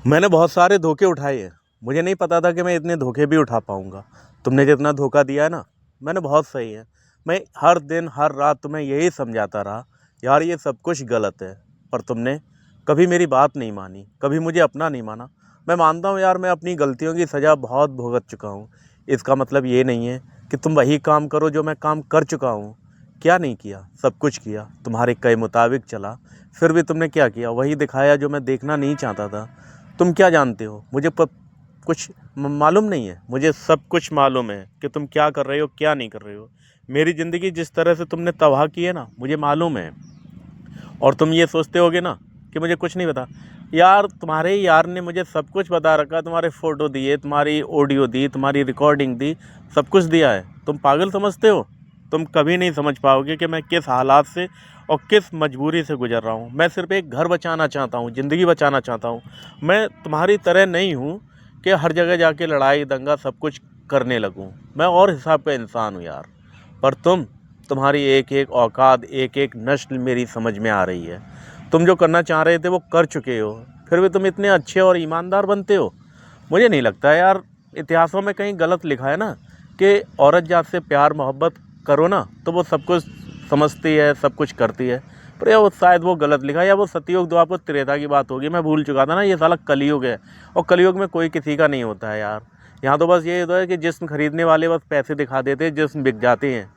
मैंने बहुत सारे धोखे उठाए हैं। मुझे नहीं पता था कि मैं इतने धोखे भी उठा पाऊँगा। तुमने जितना धोखा दिया है ना, मैंने बहुत सही है। मैं हर दिन, हर रात तुम्हें यही समझाता रहा, यार ये सब कुछ गलत है। पर तुमने कभी मेरी बात नहीं मानी, कभी मुझे अपना नहीं माना। मैं मानता हूँ यार, मैं अपनी गलतियों की सज़ा बहुत भुगत चुका हूँ। इसका मतलब ये नहीं है कि तुम वही काम करो जो मैं काम कर चुका हूँ। क्या नहीं किया? सब कुछ किया, तुम्हारे कहे मुताबिक चला। फिर भी तुमने क्या किया? वही दिखाया जो मैं देखना नहीं चाहता था। तुम क्या जानते हो? मुझे कुछ मालूम नहीं है। मुझे सब कुछ मालूम है कि तुम क्या कर रहे हो, क्या नहीं कर रहे हो। मेरी ज़िंदगी जिस तरह से तुमने तबाह की है ना, मुझे मालूम है। और तुम ये सोचते होगे ना कि मुझे कुछ नहीं पता। यार, तुम्हारे ही यार ने मुझे सब कुछ बता रखा। तुम्हारे फ़ोटो दिए, तुम्हारी ऑडियो दी, तुम्हारी रिकॉर्डिंग दी, सब कुछ दिया है। तुम पागल समझते हो? तुम कभी नहीं समझ पाओगे कि मैं किस हालात से और किस मजबूरी से गुजर रहा हूँ। मैं सिर्फ एक घर बचाना चाहता हूँ, ज़िंदगी बचाना चाहता हूँ। मैं तुम्हारी तरह नहीं हूँ कि हर जगह जाके लड़ाई दंगा सब कुछ करने लगूँ। मैं और हिसाब का इंसान हूँ यार। पर तुम्हारी एक एक औकात, एक एक नस्ल मेरी समझ में आ रही है। तुम जो करना चाह रहे थे वो कर चुके हो, फिर भी तुम इतने अच्छे और ईमानदार बनते हो। मुझे नहीं लगता यार, इतिहासों में कहीं गलत लिखा है ना कि औरत जात से प्यार मोहब्बत करो ना तो वो सब कुछ समझती है, सब कुछ करती है। पर या वो शायद वो गलत लिखा है, या वो सतयुग द्वापर त्रेता की बात होगी। मैं भूल चुका था ना, ये साला कलयुग है। और कलयुग में कोई किसी का नहीं होता है यार। यहाँ तो बस ये होता है कि जिस्म खरीदने वाले बस पैसे दिखा देते हैं, जिस्म बिक जाते हैं।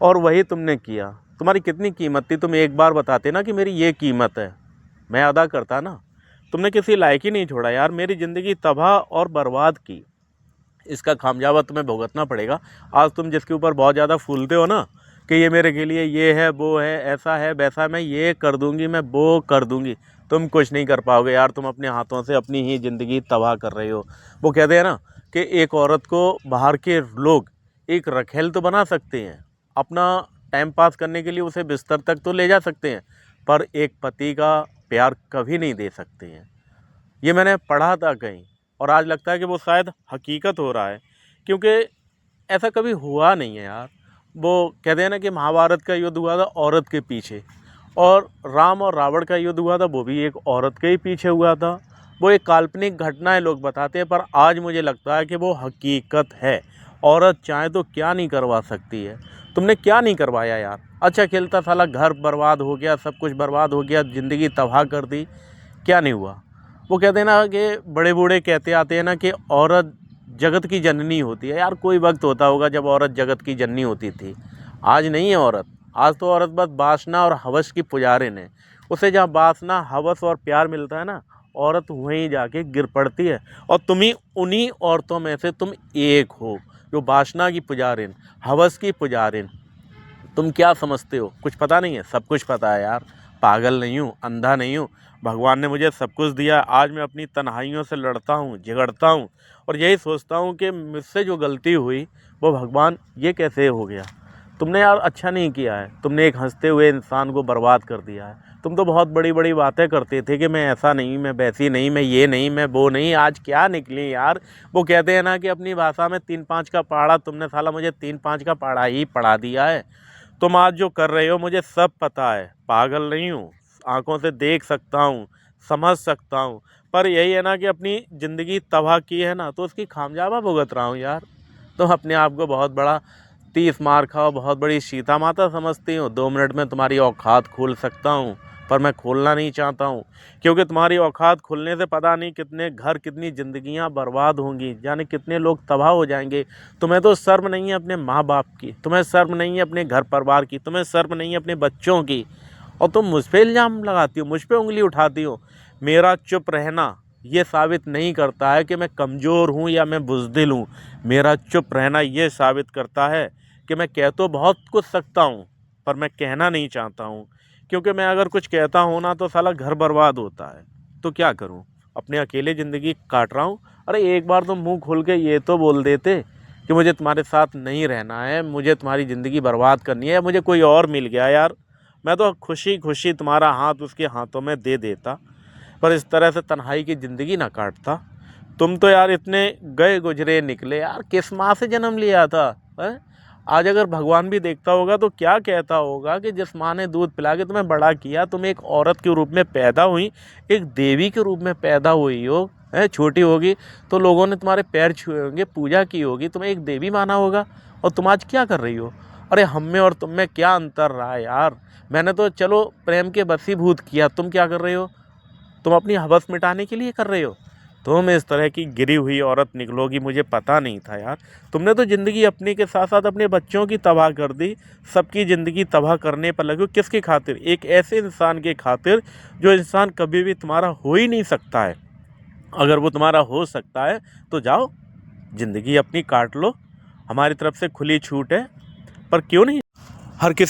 और वही तुमने किया। तुम्हारी कितनी कीमत थी? तुम एक बार बताते ना कि मेरी ये कीमत है, मैं अदा करता ना। तुमने किसी लायक ही नहीं छोड़ा यार। मेरी ज़िंदगी तबाह और बर्बाद की। इसका खामियाजा तुम्हें भुगतना पड़ेगा। आज तुम जिसके ऊपर बहुत ज़्यादा फूलते हो ना कि ये मेरे के लिए ये है, वो है, ऐसा है, वैसा, मैं ये कर दूंगी, मैं वो कर दूंगी, तुम कुछ नहीं कर पाओगे यार। तुम अपने हाथों से अपनी ही ज़िंदगी तबाह कर रहे हो। वो कहते हैं ना कि एक औरत को बाहर के लोग एक रखेल तो बना सकते हैं, अपना टाइम पास करने के लिए उसे बिस्तर तक तो ले जा सकते हैं, पर एक पति का प्यार कभी नहीं दे सकते हैं। ये मैंने पढ़ा था कहीं, और आज लगता है कि वो शायद हकीकत हो रहा है। क्योंकि ऐसा कभी हुआ नहीं है यार। वो कहते हैं ना कि महाभारत का युद्ध हुआ था औरत के पीछे, और राम और रावण का युद्ध हुआ था वो भी एक औरत के ही पीछे हुआ था। वो एक काल्पनिक घटना है, लोग बताते हैं, पर आज मुझे लगता है कि वो हकीकत है। औरत चाहे तो क्या नहीं करवा सकती है। तुमने क्या नहीं करवाया यार? अच्छा खेलता साला घर बर्बाद हो गया, सब कुछ बर्बाद हो गया, ज़िंदगी तबाह कर दी। क्या नहीं हुआ? वो कहते हैं ना कि बड़े बूढ़े कहते आते हैं ना कि औरत जगत की जननी होती है। यार, कोई वक्त होता होगा जब औरत जगत की जननी होती थी। आज नहीं है औरत। आज तो औरत बस वासना और हवस की पुजारिन है। उसे जहाँ वासना, हवस और प्यार मिलता है ना, औरत वहीं जाके गिर पड़ती है। और तुम ही उन्हीं औरतों में से तुम एक हो जो वासना की पुजारिन, हवस की पुजारिन। तुम क्या समझते हो? कुछ पता नहीं है? सब कुछ पता है यार। पागल नहीं हूँ, अंधा नहीं हूँ। भगवान ने मुझे सब कुछ दिया। आज मैं अपनी तन्हाइयों से लड़ता हूँ, झगड़ता हूँ, और यही सोचता हूँ कि मुझसे जो गलती हुई वो भगवान ये कैसे हो गया। तुमने यार अच्छा नहीं किया है। तुमने एक हंसते हुए इंसान को बर्बाद कर दिया है। तुम तो बहुत बड़ी बड़ी बातें करते थे कि मैं ऐसा नहीं, मैं वैसी नहीं, मैं ये नहीं, मैं वो नहीं। आज क्या निकली यार। वो कहते हैं ना कि अपनी भाषा में 3-5 का पहाड़ा, तुमने साला मुझे 3-5 का पहाड़ा ही पढ़ा दिया है। तुम आज जो कर रहे हो मुझे सब पता है। पागल नहीं हूँ, आंखों से देख सकता हूँ, समझ सकता हूँ। पर यही है ना कि अपनी ज़िंदगी तबाह की है ना, तो उसकी खामियाजा भुगत रहा हूँ यार। तुम अपने आप को बहुत बड़ा 30 मार खाओ, बहुत बड़ी सीता माता समझती हो। 2 मिनट में तुम्हारी औकात खोल सकता हूँ, पर मैं खोलना नहीं चाहता हूँ। क्योंकि तुम्हारी औकात खुलने से पता नहीं कितने घर, कितनी ज़िंदगियाँ बर्बाद होंगी, जाने कितने लोग तबाह हो जाएंगे। तुम्हें तो शर्म नहीं है अपने माँ बाप की, तुम्हें शर्म नहीं है अपने घर परिवार की, तुम्हें शर्म नहीं है अपने बच्चों की, और तुम मुझ पे इल्ज़ाम लगाती हो, मुझ पे उंगली उठाती हो। मेरा चुप रहना ये साबित नहीं करता है कि मैं कमज़ोर हूँ या मैं बुज़दिल हूँ। मेरा चुप रहना ये साबित करता है कि मैं कह तो बहुत कुछ सकता हूँ, पर मैं कहना नहीं चाहता हूँ। क्योंकि मैं अगर कुछ कहता हूँ ना तो साला घर बर्बाद होता है। तो क्या करूँ? अपने अकेले ज़िंदगी काट रहा हूँ। अरे एक बार तो मुंह खोल के ये तो बोल देते कि मुझे तुम्हारे साथ नहीं रहना है, मुझे तुम्हारी ज़िंदगी बर्बाद करनी है, मुझे कोई और मिल गया यार, मैं तो खुशी खुशी तुम्हारा हाथ उसके हाथों में दे देता। पर इस तरह से तन्हाई की ज़िंदगी ना काटता। तुम तो यार इतने गए गुजरे निकले यार। किस माँ से जन्म लिया था है? आज अगर भगवान भी देखता होगा तो क्या कहता होगा कि जिस माँ ने दूध पिला के तुम्हें बड़ा किया, तुम एक औरत के रूप में पैदा हुई, एक देवी के रूप में पैदा हुई हो, है छोटी होगी तो लोगों ने तुम्हारे पैर छुए होंगे, पूजा की होगी, तुम्हें एक देवी माना होगा, और तुम आज क्या कर रही हो? अरे हम में और तुम में क्या अंतर रहा है यार? मैंने तो चलो प्रेम के वशीभूत किया, तुम क्या कर रहे हो? तुम अपनी हवस मिटाने के लिए कर रहे हो। तुम इस तरह की गिरी हुई औरत निकलोगी, मुझे पता नहीं था यार। तुमने तो ज़िंदगी अपनी के साथ साथ अपने बच्चों की तबाह कर दी, सबकी ज़िंदगी तबाह करने पर लगे हो। किसकी खातिर? एक ऐसे इंसान के खातिर जो इंसान कभी भी तुम्हारा हो ही नहीं सकता है। अगर वो तुम्हारा हो सकता है तो जाओ ज़िंदगी अपनी काट लो, हमारी तरफ से खुली छूट है। पर क्यों नहीं हर किसी